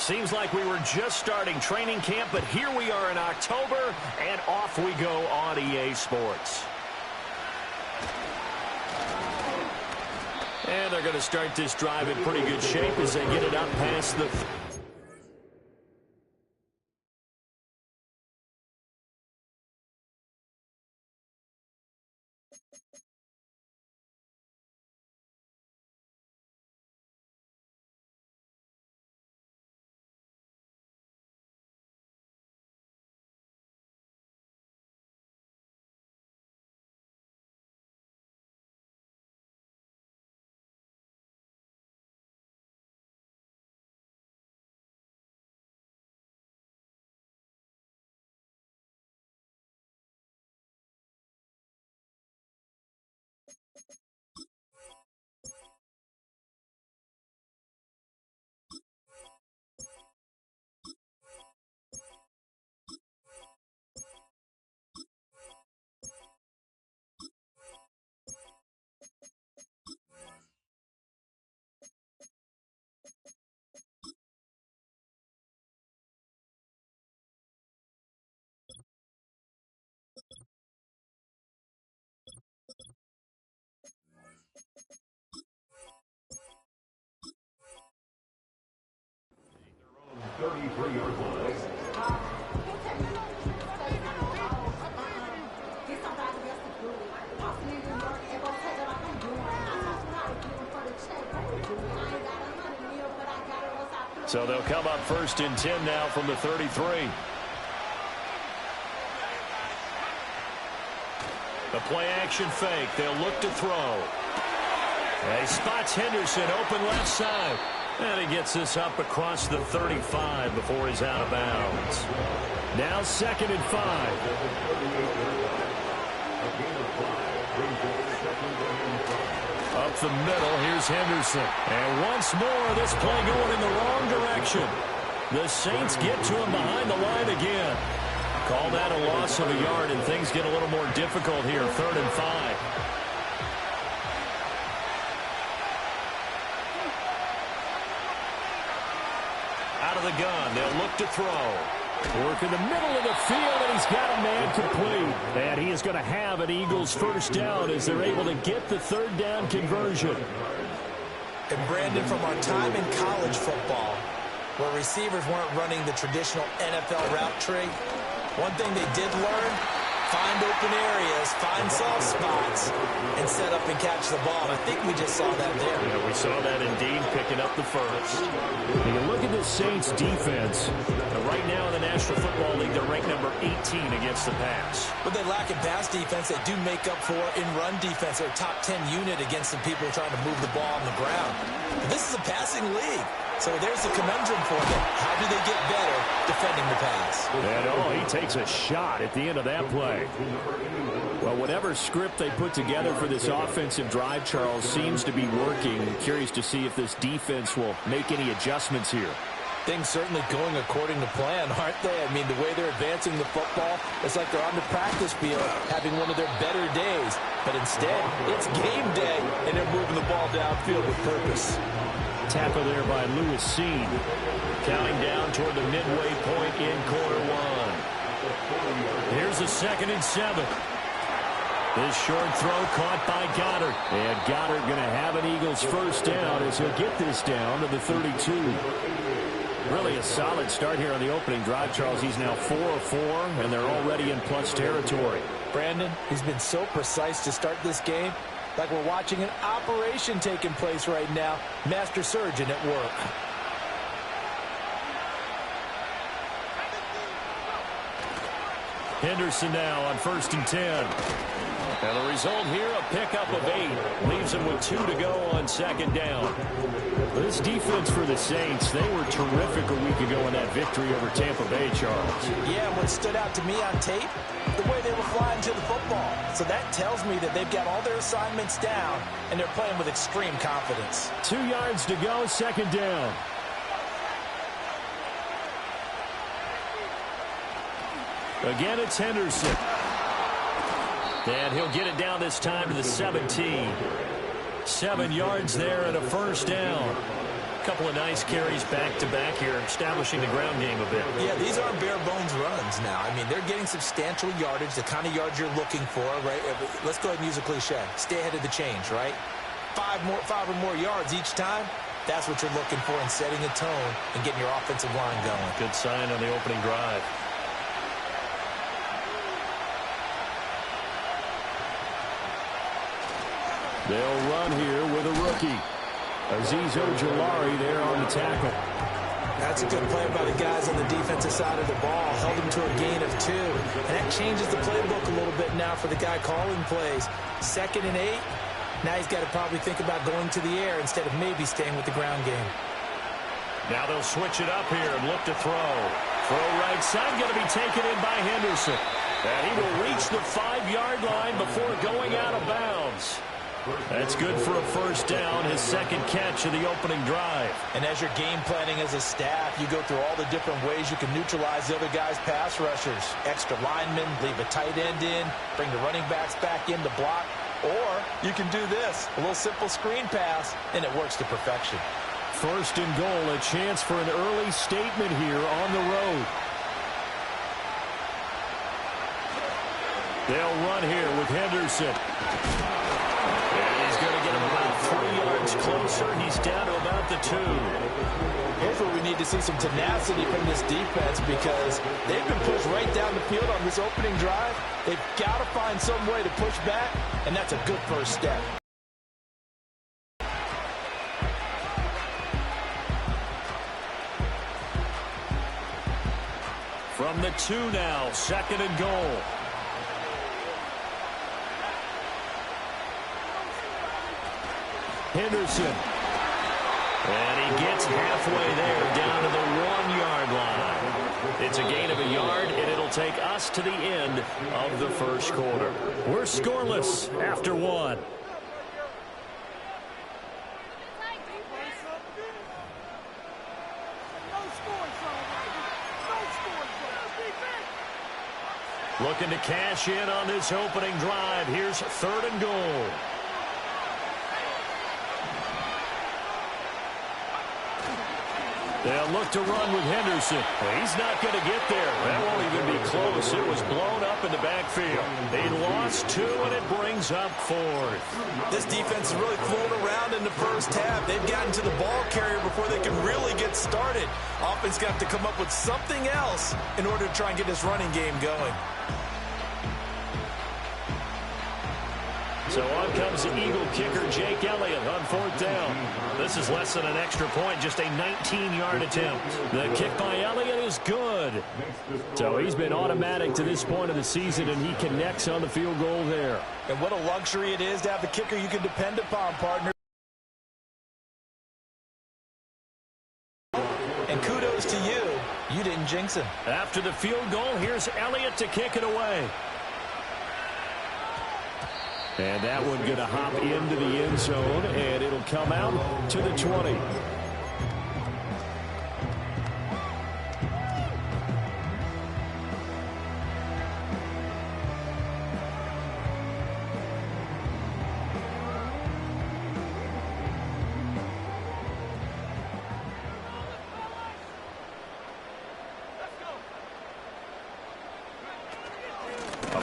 Seems like we were just starting training camp, but here we are in October, and off we go on EA Sports. And they're going to start this drive in pretty good shape as they get it up past the... So they'll come up 1st and 10 now from the 33. The play-action fake. They'll look to throw. He spots Henderson open left side. And he gets this up across the 35 before he's out of bounds. Now 2nd and 5. Up the middle, here's Henderson. And once more, this play going in the wrong direction. The Saints get to him behind the line again. Call that a loss of a yard, and things get a little more difficult here. 3rd and 5. Out of the gun, they'll look to throw. Work in the middle of the field, and he's got a man complete. And he is going to have an Eagles first down as they're able to get the 3rd down conversion. And Brandon, from our time in college football, where receivers weren't running the traditional NFL route tree, one thing they did learn, find open areas, find soft spots, and set up and catch the ball. And I think we just saw that there. Yeah, we saw that indeed, picking up the first. You can look at the Saints defense. Right now in the National Football League, they're ranked number 18 against the pass. But they lack in pass defense. They do make up for in run defense. They're a top 10 unit against the people trying to move the ball on the ground. But this is a passing league. So there's the conundrum for them. How do they get better defending the pass? And he takes a shot at the end of that play. Well, whatever script they put together for this offensive drive, Charles, seems to be working. I'm curious to see if this defense will make any adjustments here. Things certainly going according to plan, aren't they? I mean, the way they're advancing the football, it's like they're on the practice field having one of their better days. But instead, it's game day, and they're moving the ball downfield with purpose. Tackle there by Lewis Seen. Counting down toward the midway point in quarter one. Here's a 2nd and 7. This short throw caught by Goddard. And Goddard going to have an Eagles first down as he'll get this down to the 32. Really a solid start here on the opening drive, Charles. He's now 4 of 4, and they're already in plus territory. Brandon, he's been so precise to start this game. Like we're watching an operation taking place right now. Master surgeon at work. Henderson now on 1st and 10. And the result here, a pickup of 8. Leaves him with 2 to go on 2nd down. This defense for the Saints, they were terrific a week ago in that victory over Tampa Bay, Charles. Yeah, what stood out to me on tape, the way they were flying to the football. So that tells me that they've got all their assignments down, and they're playing with extreme confidence. 2 yards to go, 2nd down. Again, it's Henderson. And he'll get it down this time to the 17. 7 yards there and a first down. couple of nice carries back-to-back here, establishing the ground game a bit. Yeah, these aren't bare-bones runs now. I mean, they're getting substantial yardage, the kind of yards you're looking for, right? Let's go ahead and use a cliche. Stay ahead of the change, right? Five or more yards each time. That's what you're looking for in setting a tone and getting your offensive line going. Good sign on the opening drive. They'll run here with a rookie. Azeez Ojulari there on the tackle. That's a good play by the guys on the defensive side of the ball. Held him to a gain of 2. And that changes the playbook a little bit now for the guy calling plays. 2nd and 8. Now he's got to probably think about going to the air instead of maybe staying with the ground game. Now they'll switch it up here and look to throw. Throw right side, going to be taken in by Henderson. And he will reach the 5-yard line before going out of bounds. That's good for a first down, his 2nd catch of the opening drive. And as you're game planning as a staff, you go through all the different ways you can neutralize the other guy's pass rushers. Extra linemen, leave a tight end in, bring the running backs back in to block. Or you can do this, a little simple screen pass, and it works to perfection. First and goal, a chance for an early statement here on the road. They'll run here with Henderson. And he's going to get him about 3 yards closer. He's down to about the 2. Here's where we need to see some tenacity from this defense because they've been pushed right down the field on this opening drive. They've got to find some way to push back, and that's a good first step. From the 2 now, 2nd and goal. Henderson. And he gets halfway there, down to the 1-yard line. It's a gain of a yard, and it'll take us to the end of the first quarter. We're scoreless after 1. Looking to cash in on this opening drive. Here's 3rd and goal. They'll look to run with Henderson. He's not going to get there. That won't even be close. It was blown up in the backfield. They lost 2, and it brings up 4th. This defense is really flown around in the first half. They've gotten to the ball carrier before they can really get started. Offense got to come up with something else in order to try and get this running game going. So on comes the Eagle kicker, Jake Elliott, on 4th down. This is less than an extra point, just a 19-yard attempt. The kick by Elliott is good. So he's been automatic to this point of the season, and he connects on the field goal there. And what a luxury it is to have a kicker you can depend upon, partner. And kudos to you. You didn't jinx him. After the field goal, here's Elliott to kick it away. And that one going to hop into the end zone, and it'll come out to the 20.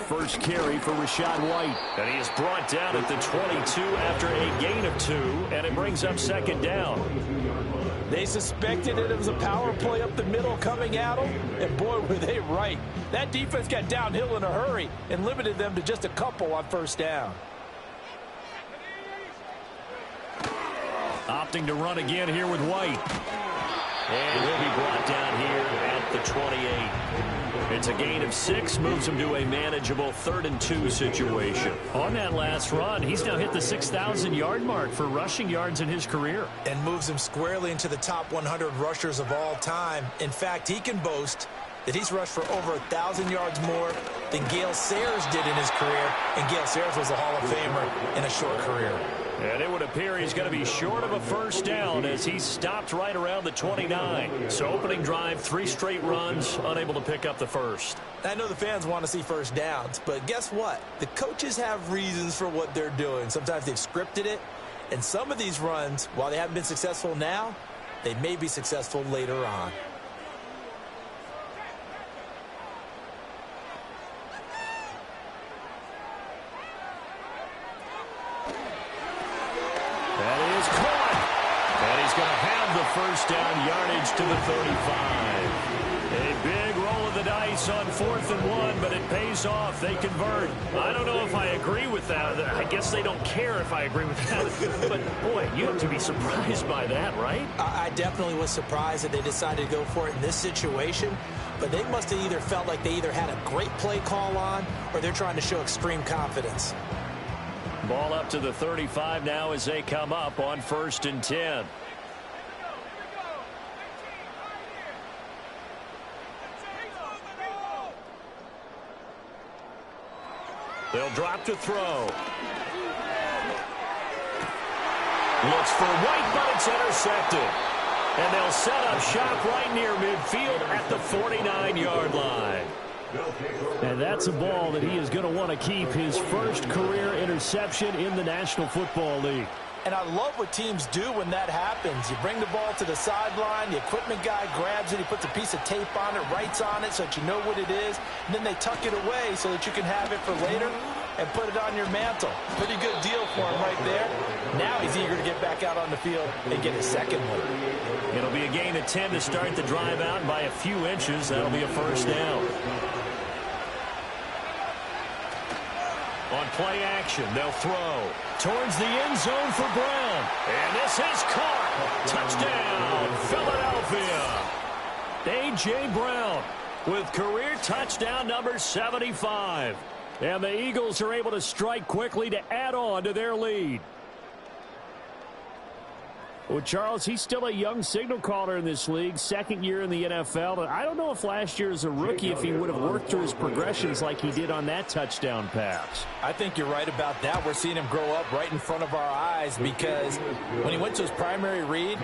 First carry for Rachaad White. And he is brought down at the 22 after a gain of 2, and it brings up 2nd down. They suspected it was a power play up the middle coming at them, and boy, were they right. That defense got downhill in a hurry and limited them to just a couple on 1st down. Opting to run again here with White. And he'll be brought down here at the 28. It's a gain of 6, moves him to a manageable 3rd and 2 situation. On that last run, he's now hit the 6,000-yard mark for rushing yards in his career. And moves him squarely into the top 100 rushers of all time. In fact, he can boast that he's rushed for over 1,000 yards more than Gale Sayers did in his career. And Gale Sayers was a Hall of Famer in a short career. And it would appear he's going to be short of a first down as he stopped right around the 29. So opening drive, 3 straight runs, unable to pick up the first. I know the fans want to see first downs, but guess what? The coaches have reasons for what they're doing. Sometimes they've scripted it, and some of these runs, while they haven't been successful now, they may be successful later on. That is caught. And he's going to have the first down yardage to the 35. A big roll of the dice on 4th and 1, but it pays off. They convert. I don't know if I agree with that. I guess they don't care if I agree with that. But, boy, you have to be surprised by that, right? I definitely was surprised that they decided to go for it in this situation, but they must have either felt like they either had a great play call on or they're trying to show extreme confidence. Ball up to the 35 now as they come up on 1st and 10. They'll drop to throw. Looks for White, but it's intercepted. And they'll set up shop right near midfield at the 49-yard line. And that's a ball that he is going to want to keep, his first career interception in the National Football League. And I love what teams do when that happens. You bring the ball to the sideline, the equipment guy grabs it, he puts a piece of tape on it, writes on it so that you know what it is, and then they tuck it away so that you can have it for later and put it on your mantle. Pretty good deal for him right there. Now he's eager to get back out on the field and get his second one. It'll be a gain of 10 to start the drive out, and by a few inches, that'll be a first down. On play action, they'll throw towards the end zone for Brown. And this is caught. Touchdown, Philadelphia. A.J. Brown with career touchdown number 75. And the Eagles are able to strike quickly to add on to their lead. Well, Charles, he's still a young signal caller in this league, second year in the NFL. And I don't know if last year as a rookie if he would have worked through his progressions like he did on that touchdown pass. I think you're right about that. We're seeing him grow up right in front of our eyes because when he went to his primary read,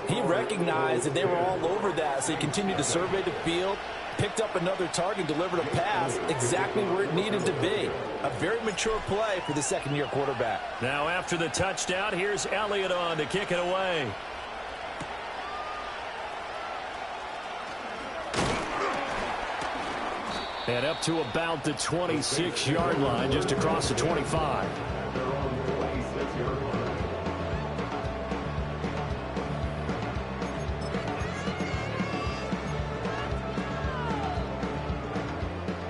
he recognized that they were all over that. So he continued to survey the field, picked up another target, delivered a pass exactly where it needed to be. A very mature play for the second-year quarterback. Now after the touchdown, here's Elliott on to kick it away. And up to about the 26-yard line, just across the 25.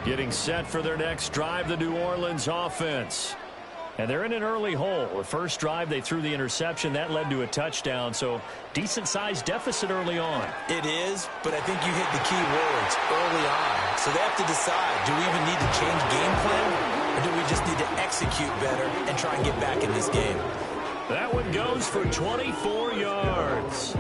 Getting set for their next drive, the New Orleans offense. And they're in an early hole. The first drive, they threw the interception. That led to a touchdown, so decent-sized deficit early on. It is, but I think you hit the key words early on. So they have to decide, do we even need to change game plan, or do we just need to execute better and try and get back in this game? That one goes for 24 yards.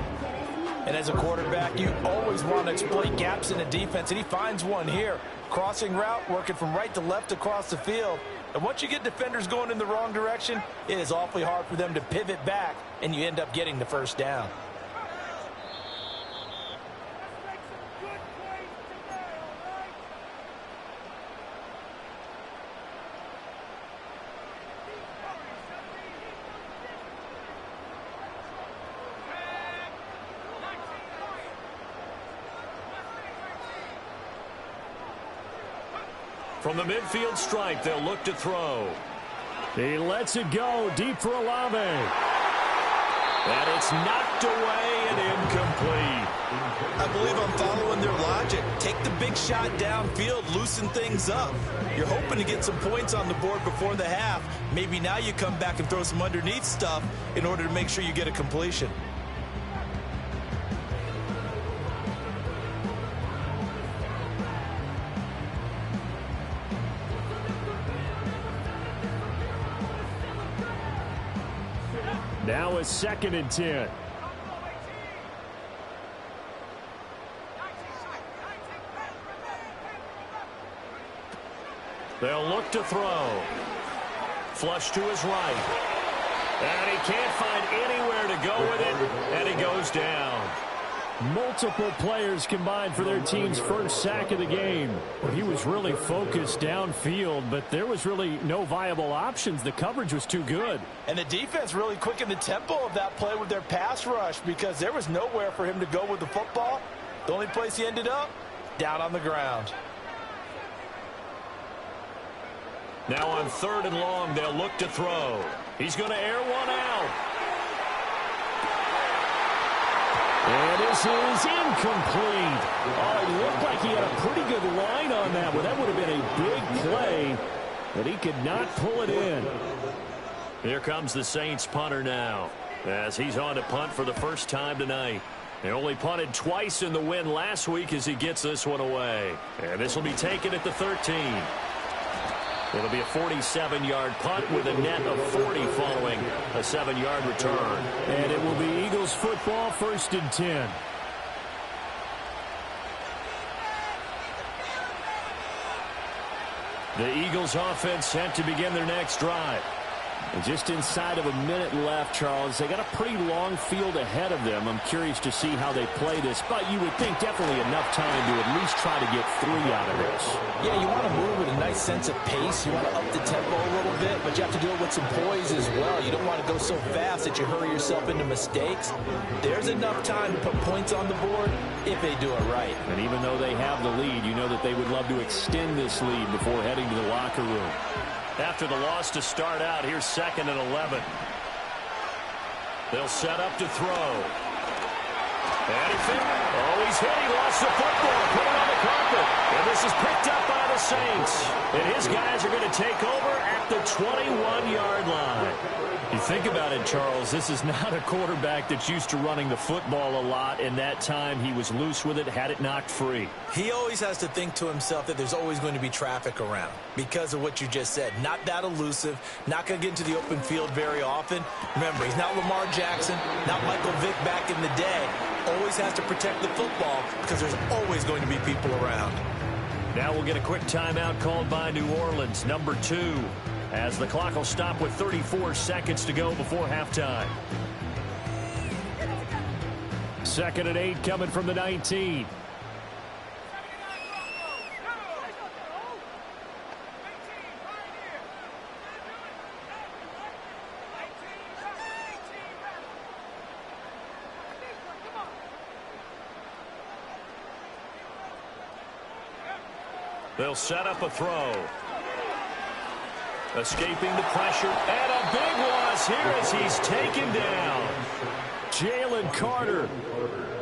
And as a quarterback, you always want to exploit gaps in the defense, and he finds one here. Crossing route, working from right to left across the field. And once you get defenders going in the wrong direction, it is awfully hard for them to pivot back, and you end up getting the first down. From the midfield stripe, they'll look to throw. He lets it go deep for Olave. And it's knocked away and incomplete. I believe I'm following their logic. Take the big shot downfield, loosen things up. You're hoping to get some points on the board before the half. Maybe now you come back and throw some underneath stuff in order to make sure you get a completion. Now it's 2nd and 10. They'll look to throw. Flush to his right. And he can't find anywhere to go with it, and he goes down. Multiple players combined for their team's first sack of the game. He was really focused downfield, but there was really no viable options. The coverage was too good. And the defense really quickened the tempo of that play with their pass rush because there was nowhere for him to go with the football. The only place he ended up, down on the ground. Now on 3rd and long, they'll look to throw. He's going to air one out. And this is incomplete. Oh, it looked like he had a pretty good line on that one. That would have been a big play, but he could not pull it in. Here comes the Saints punter now, as he's on to punt for the first time tonight. They only punted twice in the win last week as he gets this one away. And this will be taken at the 13. It'll be a 47-yard punt with a net of 40 following a 7-yard return. And it will be Eagles football, 1st and 10. The Eagles offense set to begin their next drive. And just inside of a minute left, Charles. They got a pretty long field ahead of them. I'm curious to see how they play this, but you would think definitely enough time to at least try to get 3 out of this. Yeah, you want to move with a nice sense of pace. You want to up the tempo a little bit, but you have to do it with some poise as well. You don't want to go so fast that you hurry yourself into mistakes. There's enough time to put points on the board if they do it right. And even though they have the lead, you know that they would love to extend this lead before heading to the locker room. After the loss to start out, here's 2nd and 11. They'll set up to throw. And he's hit. He lost the football. Put it on the carpet. And this is picked up by the Saints. And his guys are going to take over at the 21-yard line. You think about it, Charles, this is not a quarterback that's used to running the football a lot, and that time he was loose with it, had it knocked free. He always has to think to himself that there's always going to be traffic around because of what you just said. Not that elusive, not going to get into the open field very often. Remember, he's not Lamar Jackson, not Michael Vick back in the day. Always has to protect the football because there's always going to be people around. Now we'll get a quick timeout called by New Orleans, number 2. As the clock will stop with 34 seconds to go before halftime. 2nd and 8 coming from the 19. They'll set up a throw. Escaping the pressure, and a big loss here as he's taken down. Jalen Carter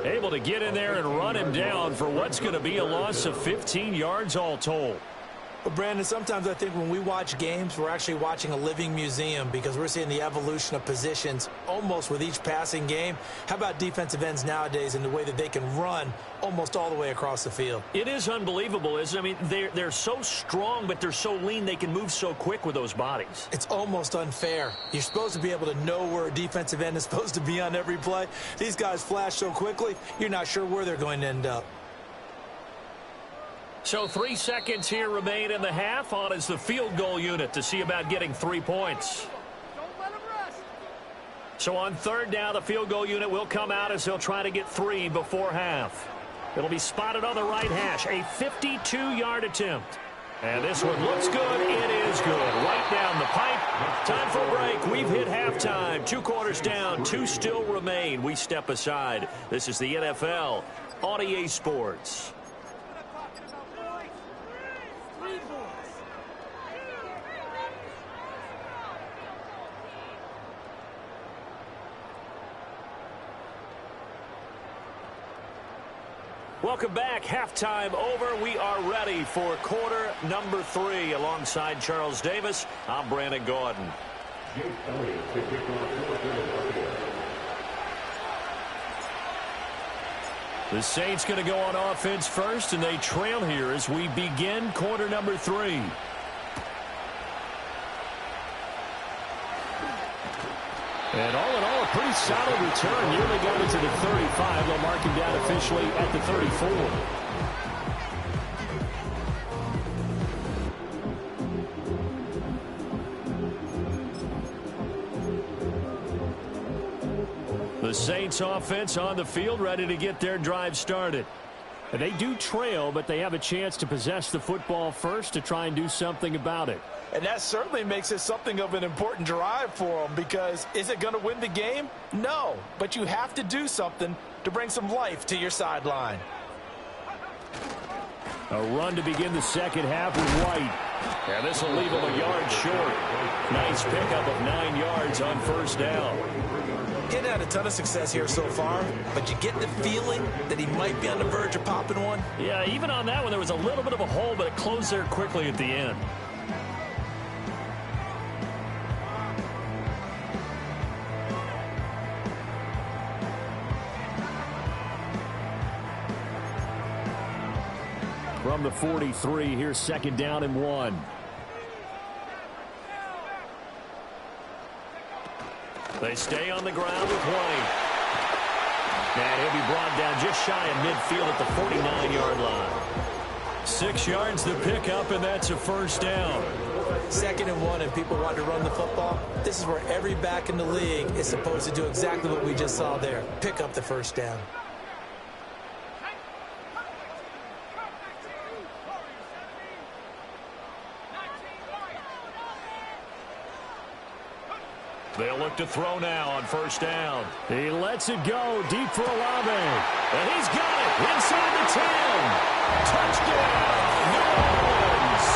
Able to get in there and run him down for what's going to be a loss of 15 yards all told. Well, Brandon, sometimes I think when we watch games, we're actually watching a living museum because we're seeing the evolution of positions almost with each passing game. How about defensive ends nowadays and the way that they can run almost all the way across the field? It is unbelievable, isn't it? I mean, they're so strong, but they're so lean. They can move so quick with those bodies. It's almost unfair. You're supposed to be able to know where a defensive end is supposed to be on every play. These guys flash so quickly, you're not sure where they're going to end up. So 3 seconds here remain in the half. On is the field goal unit to see about getting 3 points. So on third down, the field goal unit will come out as they'll try to get 3 before half. It'll be spotted on the right hash. A 52-yard attempt. And this one looks good. It is good. Right down the pipe. Time for a break. We've hit halftime. 2 quarters down. 2 still remain. We step aside. This is the NFL on EA Sports. Welcome back. Halftime over. We are ready for quarter number 3. Alongside Charles Davis, I'm Brandon Gordon. The Saints going to go on offense first, and they trail here as we begin quarter number 3. And all in all, a pretty solid return. Nearly got into the 35. They'll mark him down officially at the 34. The Saints offense on the field, ready to get their drive started. They do trail, but they have a chance to possess the football first to try and do something about it. And that certainly makes it something of an important drive for them, because is it going to win the game? No, but you have to do something to bring some life to your sideline. A run to begin the second half with White. And this will leave him a yard short. Nice pickup of 9 yards on first down. Getting had a ton of success here so far, but you get the feeling that he might be on the verge of popping one. Yeah, even on that one, there was a little bit of a hole, but it closed there quickly at the end. From the 43, here's second down and 1. They stay on the ground with White. And he'll be brought down just shy of midfield at the 49-yard line. 6 yards to pick up, and that's a first down. Second and 1, and people want to run the football. This is where every back in the league is supposed to do exactly what we just saw there. Pick up the first down. They'll look to throw now on first down. He lets it go deep for Olave. And he's got it inside the 10. Touchdown, New Orleans.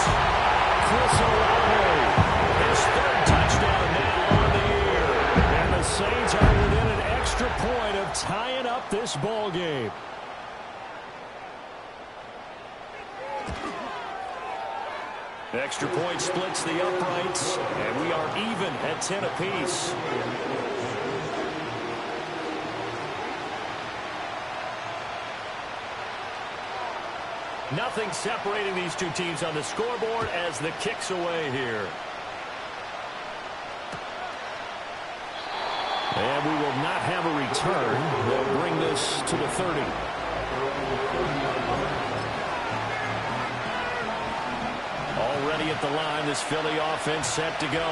Chris Olave. His third touchdown now on the year. And the Saints are within an extra point of tying up this ball game. Extra point splits the uprights, and we are even at 10 apiece. Nothing separating these two teams on the scoreboard as the kick's away here. And we will not have a return. They'll bring this to the 30. Already at the line, this Philly offense set to go.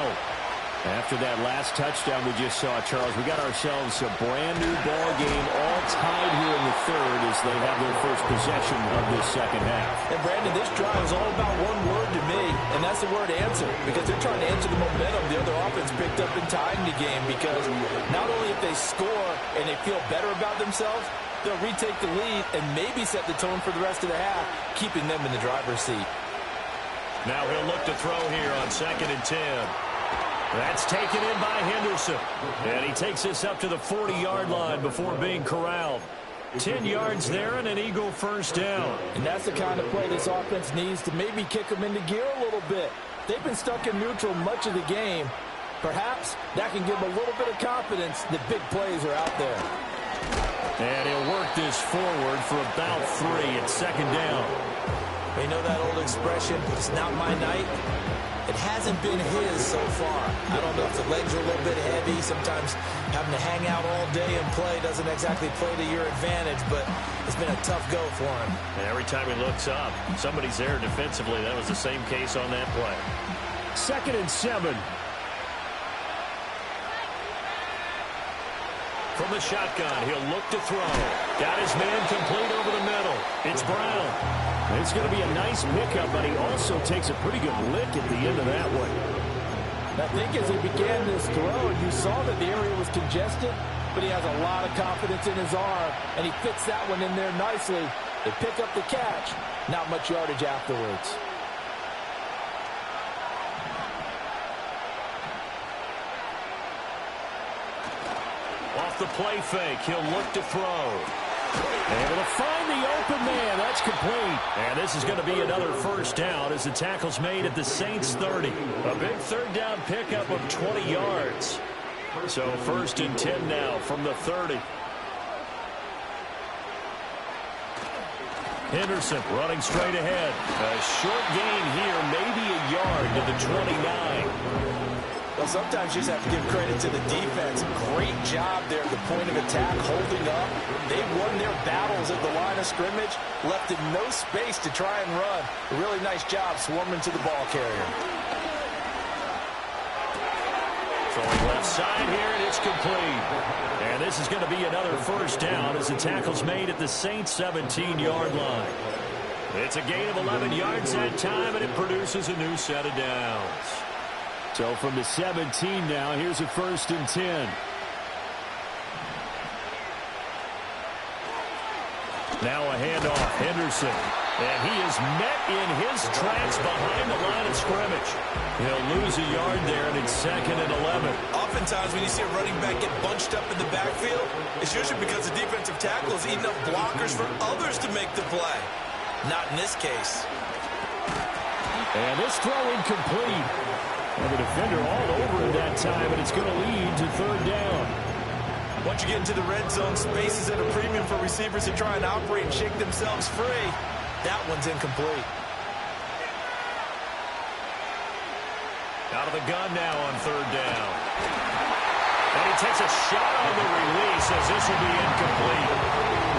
After that last touchdown we just saw, Charles, we got ourselves a brand new ball game, all tied here in the third as they have their first possession of this second half. And Brandon, this drive is all about one word to me, and that's the word answer, because they're trying to answer the momentum the other offense picked up in tying the game, because not only if they score and they feel better about themselves, they'll retake the lead and maybe set the tone for the rest of the half, keeping them in the driver's seat. Now he'll look to throw here on 2nd and 10. That's taken in by Henderson. And he takes this up to the 40-yard line before being corralled. 10 yards there and an Eagle first down. And that's the kind of play this offense needs to maybe kick them into gear a little bit. They've been stuck in neutral much of the game. Perhaps that can give them a little bit of confidence that big plays are out there. And he'll work this forward for about 3 at 2nd down. You know that old expression, it's not my night? It hasn't been his so far. I don't know if the legs are a little bit heavy. Sometimes having to hang out all day and play doesn't exactly play to your advantage, but it's been a tough go for him. And every time he looks up, somebody's there defensively. That was the same case on that play. 2nd and 7. From the shotgun, he'll look to throw. Got his man complete over the middle. It's Brown. It's going to be a nice pickup, but he also takes a pretty good lick at the end of that one. I think as he began this throw, you saw that the area was congested, but he has a lot of confidence in his arm, and he fits that one in there nicely. They pick up the catch. Not much yardage afterwards. Off the play fake, he'll look to throw. Able to find the open man. That's complete. And this is going to be another first down as the tackle's made at the Saints 30. A big third down pickup of 20 yards. So 1st and 10 now from the 30. Henderson running straight ahead. A short gain here, maybe a yard to the 29. Well, sometimes you just have to give credit to the defense. Great job there at the point of attack, holding up. They won their battles at the line of scrimmage, left in no space to try and run. A really nice job swarming to the ball carrier. Throwing left side here, and it's complete. And this is going to be another first down as the tackle's made at the Saints' 17-yard line. It's a gain of 11 yards that time, and it produces a new set of downs. So from the 17 now, here's a 1st and 10. Now a handoff, Henderson. And he is met in his tracks behind the line of scrimmage. He'll lose a yard there, and it's 2nd and 11. Oftentimes when you see a running back get bunched up in the backfield, it's usually because the defensive tackle is eating up blockers for others to make the play. Not in this case. And this throw incomplete. And the defender all over it that time, and it's going to lead to 3rd down. Once you get into the red zone, space is at a premium for receivers to try and operate and shake themselves free. That one's incomplete. Out of the gun now on 3rd down. And he takes a shot on the release as this will be incomplete.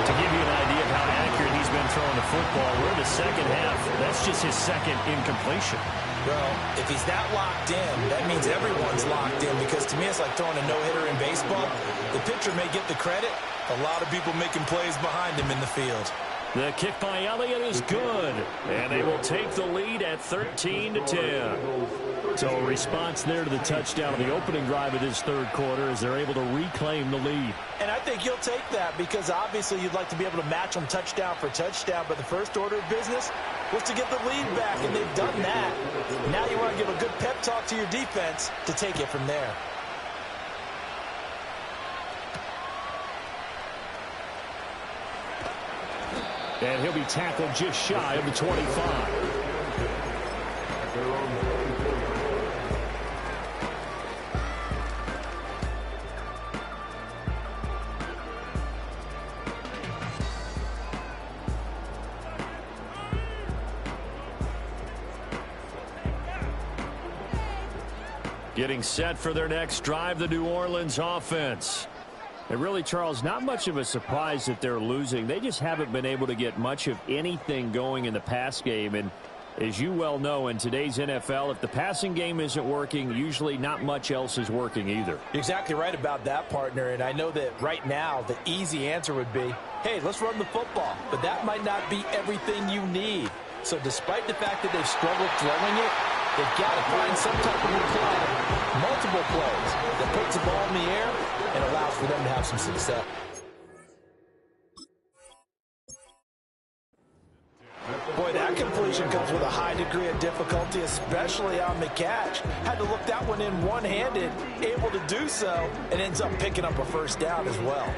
To give you an idea of how accurate he's been throwing the football, we're in the second half. That's just his 2nd incompletion. Well, if he's that locked in, that means everyone's locked in, because to me it's like throwing a no-hitter in baseball. The pitcher may get the credit. A lot of people making plays behind him in the field. The kick by Elliott is good, and they will take the lead at 13-10. So a response there to the touchdown of the opening drive of this 3rd quarter as they're able to reclaim the lead. And I think you'll take that, because obviously you'd like to be able to match them touchdown for touchdown, but the first order of business was to get the lead back, and they've done that. Now you want to give a good pep talk to your defense to take it from there. And he'll be tackled just shy of the 25. Getting set for their next drive, the New Orleans offense. And really, Charles, not much of a surprise that they're losing. They just haven't been able to get much of anything going in the pass game. And as you well know, in today's NFL, if the passing game isn't working, usually not much else is working either. You're exactly right about that, partner. And I know that right now the easy answer would be, hey, let's run the football. But that might not be everything you need. So despite the fact that they've struggled throwing it, they've got to find some type of a play, multiple plays, that puts the ball in the air and allows for them to have some success. Boy, that completion comes with a high degree of difficulty, especially on the catch. Had to look that one in one-handed, able to do so, and ends up picking up a 1st down as well.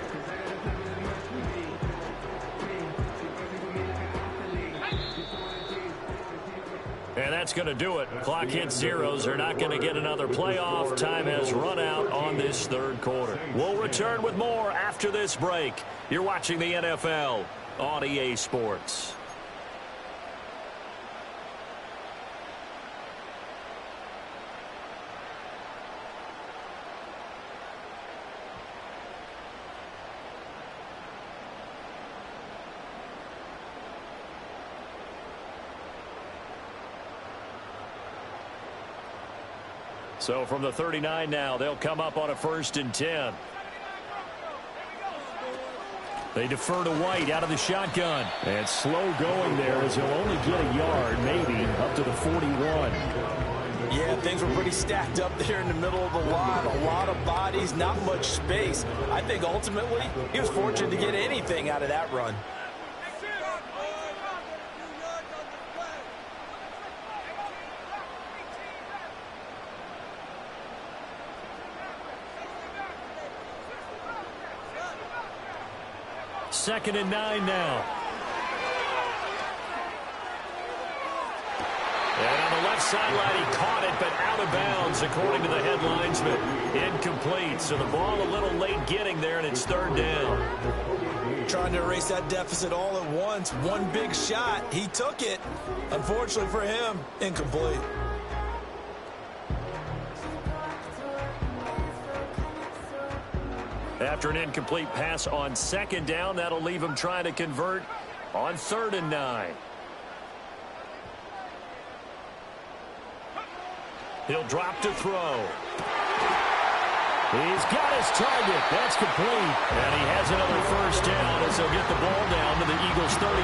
And that's going to do it. Clock hits zeros. They're not going to get another playoff. Time has run out on this 3rd quarter. We'll return with more after this break. You're watching the NFL on EA Sports. So from the 39 now, they'll come up on a 1st and 10. They defer to White out of the shotgun. And slow going there as he'll only get a yard, maybe, up to the 41. Yeah, things were pretty stacked up there in the middle of the line. A lot of bodies, not much space. I think ultimately he was fortunate to get anything out of that run. Second and 9 now. And on the left sideline, he caught it, but out of bounds, according to the head linesman. Incomplete, so the ball a little late getting there, and it's 3rd down. Trying to erase that deficit all at once. One big shot. He took it. Unfortunately for him, incomplete. After an incomplete pass on 2nd down, that'll leave him trying to convert on 3rd and 9. He'll drop to throw. He's got his target. That's complete. And he has another first down as they'll get the ball down to the Eagles' 39.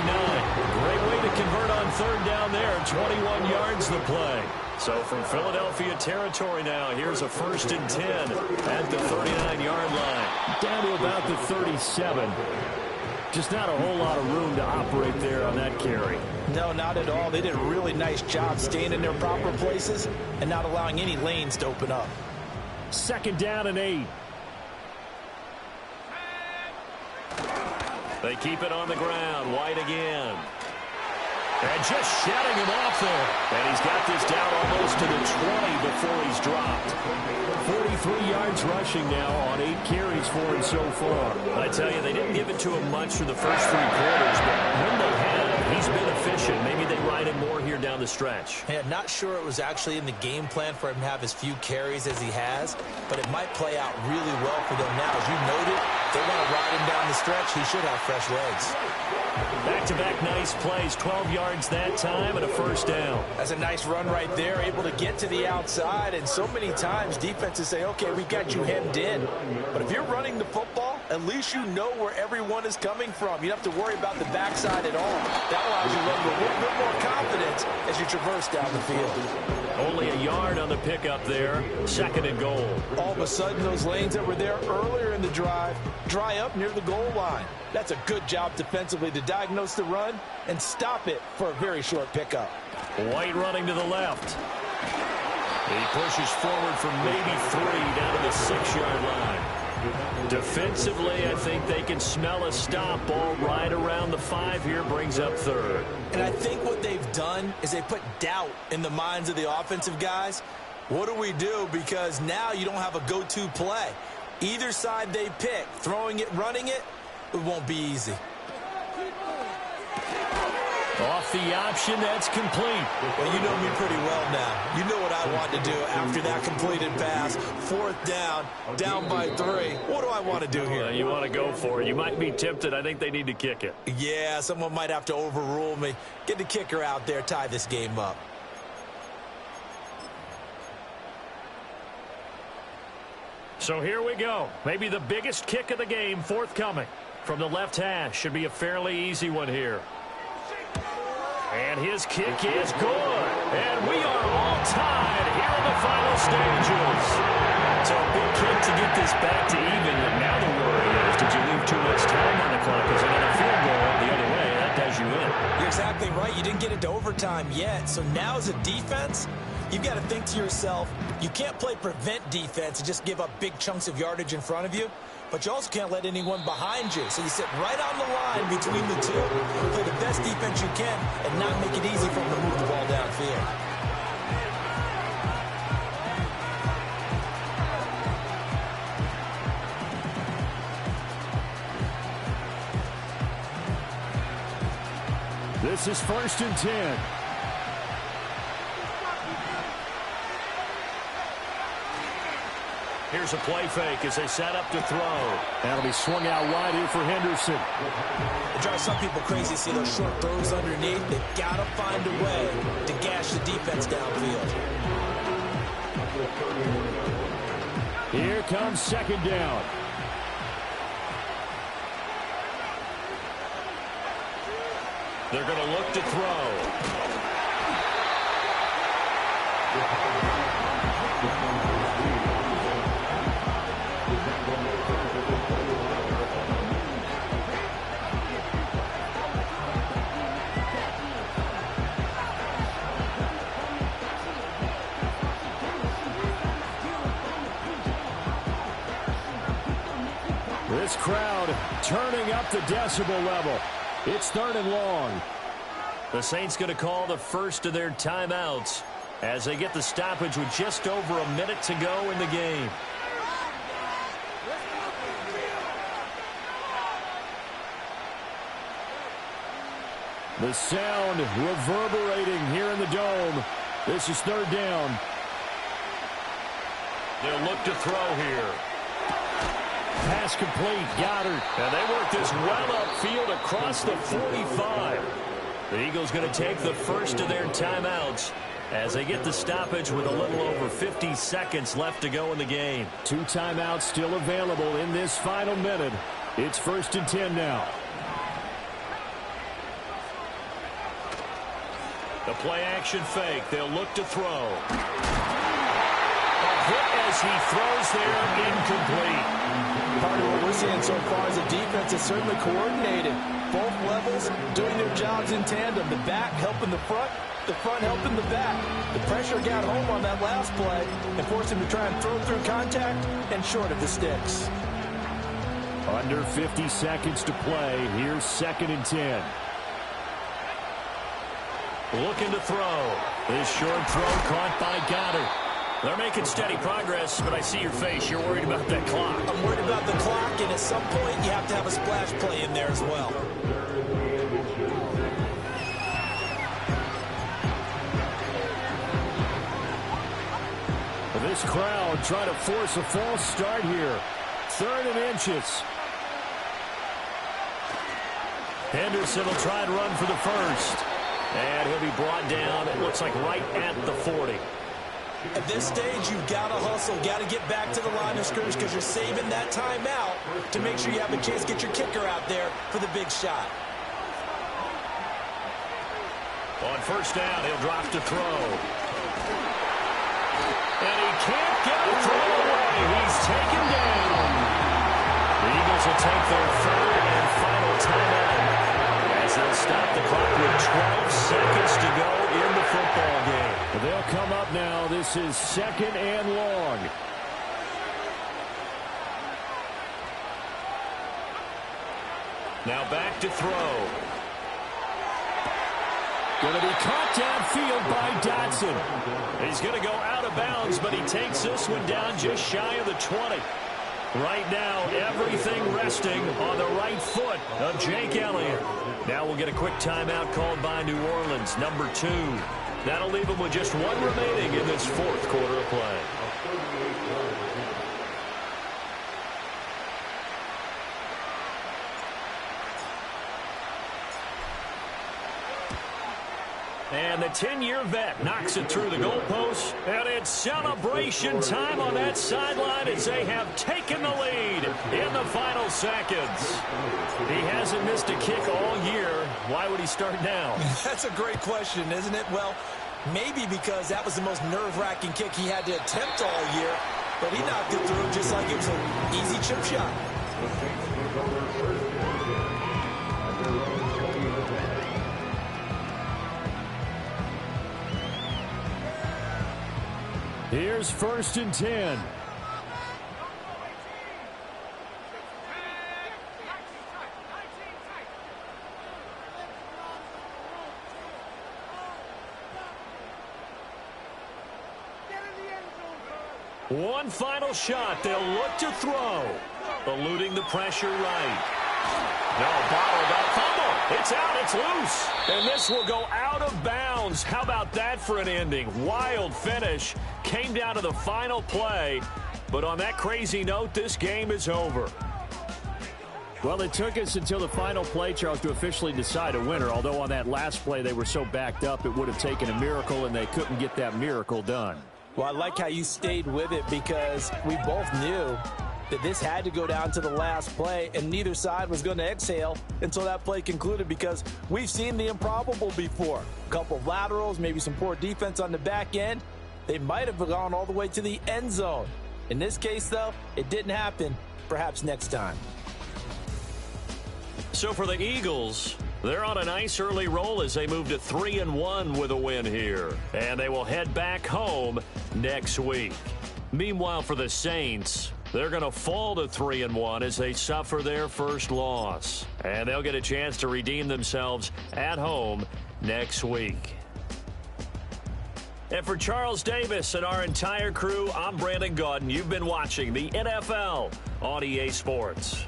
Great way to convert on third down there. 21 yards the play. So from Philadelphia territory now, here's a 1st and 10 at the 39-yard line. Down to about the 37. Just not a whole lot of room to operate there on that carry. No, not at all. They did a really nice job staying in their proper places and not allowing any lanes to open up. 2nd down and 8. They keep it on the ground. White again. And just shutting him off there. And he's got this down almost to the 20 before he's dropped. 43 yards rushing now on 8 carries for him so far. I tell you, they didn't give it to him much for the first 3 quarters, but when they have, he's been efficient. Maybe they ride him more here down the stretch. Yeah, not sure it was actually in the game plan for him to have as few carries as he has, but it might play out really well for them now. As you noted, they want to ride him down the stretch. He should have fresh legs. Back-to-back nice plays, 12 yards that time and a first down. That's a nice run right there, able to get to the outside, and so many times defenses say, okay, we got you hemmed in. But if you're running the football, at least you know where everyone is coming from. You don't have to worry about the backside at all. That allows you to run with a little bit more confidence as you traverse down the field. Only a yard on the pickup there. 2nd and goal. All of a sudden, those lanes that were there earlier in the drive dry up near the goal line. That's a good job defensively to diagnose the run and stop it for a very short pickup. White running to the left. He pushes forward for maybe 3 down to the 6-yard line. Defensively, I think they can smell a stop. Ball right around the 5 here, brings up 3rd. And I think what they've done is they put doubt in the minds of the offensive guys. What do we do? Because now you don't have a go-to play. Either side they pick, throwing it, running it, it won't be easy. Off the option, that's complete. Well, you know me pretty well now. You know what I want to do after that completed pass. 4th down, down by 3. What do I want to do here? You want to go for it. You might be tempted. I think they need to kick it. Yeah, someone might have to overrule me. Get the kicker out there, tie this game up. So here we go. Maybe the biggest kick of the game forthcoming. From the left hash, should be a fairly easy one here. And his kick is good. And we are all tied here in the final stages. So a big kick to get this back to even. And now the worry is, did you leave too much time on the clock? Because another field goal the other way, that does you in. You're exactly right. You didn't get it to overtime yet. So now as a defense, you've got to think to yourself, you can't play prevent defense and just give up big chunks of yardage in front of you. But you also can't let anyone behind you. So you sit right on the line between the two. Play the best defense you can and not make it easy for them to move the ball downfield. This is 1st and 10. Here's a play fake as they set up to throw. That'll be swung out wide here for Henderson. It drives some people crazy to see those short throws underneath. They've got to find a way to gash the defense downfield. Here comes 2nd down. They're going to look to throw. This crowd turning up the decibel level. It's 3rd and long. The Saints going to call the first of their timeouts as they get the stoppage with just over a minute to go in the game. The sound reverberating here in the dome. This is 3rd down. They'll look to throw here. Pass complete. Goddard. And they work this well upfield across the 45. The Eagles going to take the first of their timeouts as they get the stoppage with a little over 50 seconds left to go in the game. 2 timeouts still available in this final minute. It's 1st and 10 now. The play action fake. They'll look to throw. A hit as he throws there, incomplete. Part of what we're seeing so far is the defense is certainly coordinated. Both levels doing their jobs in tandem. The back helping the front helping the back. The pressure got home on that last play and forced him to try and throw through contact and short of the sticks. Under 50 seconds to play. Here's 2nd and 10. Looking to throw. This short throw caught by Goddard. They're making steady progress, but I see your face. You're worried about that clock. I'm worried about the clock, and at some point you have to have a splash play in there as well. This crowd trying to force a false start here. 3rd and inches. Henderson will try and run for the first. And he'll be brought down, it looks like right at the 40. At this stage, you've got to hustle, got to get back to the line of scrimmage because you're saving that timeout to make sure you have a chance to get your kicker out there for the big shot. On 1st down, he'll drop to throw. And he can't get a throw away. He's taken down. The Eagles will take their 3rd and final timeout as they'll stop the clock with 12 seconds to go in the football game. They'll come up now. This is 2nd and long. Now back to throw. Going to be caught downfield by Dotson. He's going to go out of bounds, but he takes this one down just shy of the 20. Right now, everything resting on the right foot of Jake Elliott. Now we'll get a quick timeout called by New Orleans, number 2. That'll leave them with just 1 remaining in this 4th quarter of play. And the 10-year vet knocks it through the goalpost. And it's celebration time on that sideline as they have taken the lead in the final seconds. He hasn't missed a kick all year. Why would he start now? That's a great question, isn't it? Well, maybe because that was the most nerve-wracking kick he had to attempt all year. But he knocked it through just like it was an easy chip shot. Here's 1st and 10. One final shot. They'll look to throw. Eluding the pressure right. No, bottled up. Fumble. It's out. It's loose. And this will go out of bounds. How about that for an ending? Wild finish. Came down to the final play. But on that crazy note, this game is over. Well, it took us until the final play, Charles, to officially decide a winner. Although on that last play they were so backed up, it would have taken a miracle, and they couldn't get that miracle done. Well, I like how you stayed with it because we both knew that this had to go down to the last play, and neither side was going to exhale until that play concluded because we've seen the improbable before. A couple of laterals, maybe some poor defense on the back end. They might have gone all the way to the end zone. In this case, though, it didn't happen. Perhaps next time. So for the Eagles, they're on a nice early roll as they move to 3-1 with a win here. And they will head back home next week. Meanwhile, for the Saints, they're going to fall to 3-1 as they suffer their first loss. And they'll get a chance to redeem themselves at home next week. And for Charles Davis and our entire crew, I'm Brandon Gaudin. You've been watching the NFL on EA Sports.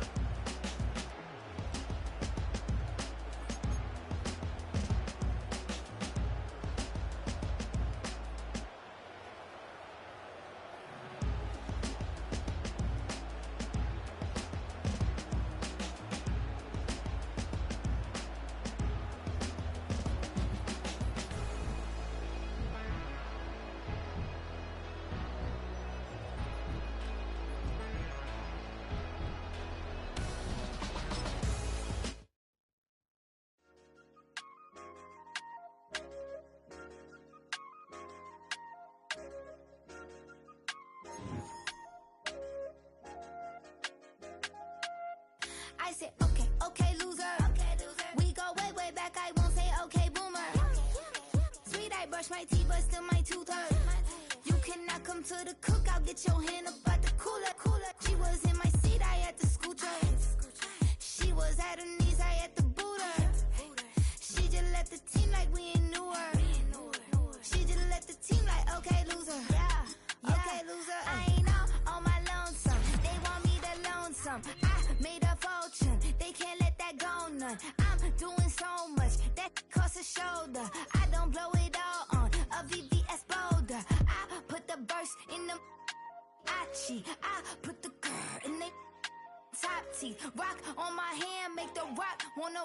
said, okay, okay, loser. We go way, way back, I won't say okay, boomer. Sweet, I brush my teeth, but still my tooth hurt. You cannot come to the cookout, get your hand up at the cooler. She was in my seat, I had to scoot her. She was at her knees, I had to boot her. She just left the team like we ain't knew her. She just left the team like, okay, loser. Yeah, okay, loser. I ain't on my lonesome. They want me to loan some. I made a fortune. They can't let that go none. I'm doing so much that costs a shoulder. I don't blow it all on a VVS boulder. I put the verse in the cheat. I put the girl in the top teeth. Rock on my hand, make the rock wanna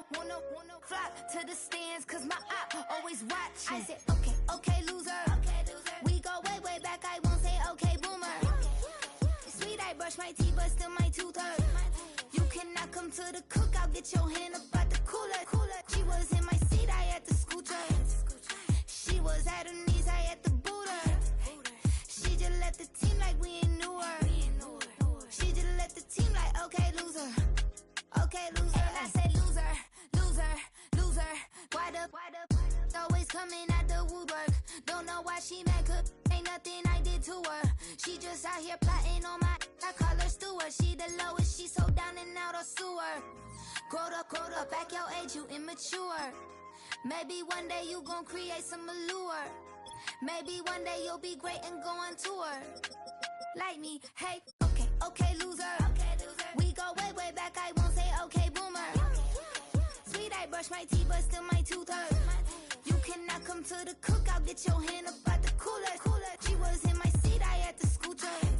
flock to the stands, cause my eye always watching. I said, okay, okay, loser. We go way, way back, I won't say okay, boomer. Sweet, I brush my teeth, but still my tooth hurt. You cannot come to the cookout, get your hand up at the cooler. She was in my seat, I had to scoot her. She was at her knees, I had to boot her. She just left the team like we ain't knew her. She just left the team like, okay, loser. Okay, loser. And I said, loser, loser, loser. Why the always coming at the woodwork? Don't know why she mad, cause ain't nothing I did to her. She just out here plotting on my, I call her Stewart. She the lowest, she so down and out of sewer. Growed up, back your age, you immature. Maybe one day you gon' create some allure. Maybe one day you'll be great and go on tour. Like me, hey, okay, okay, loser. We go way, way back, I won't say okay, boomer. Sweet, I brush my teeth, but still my tooth hurt. You cannot come to the cookout, get your hand up at the cooler. She was in my seat, I had to scoot her.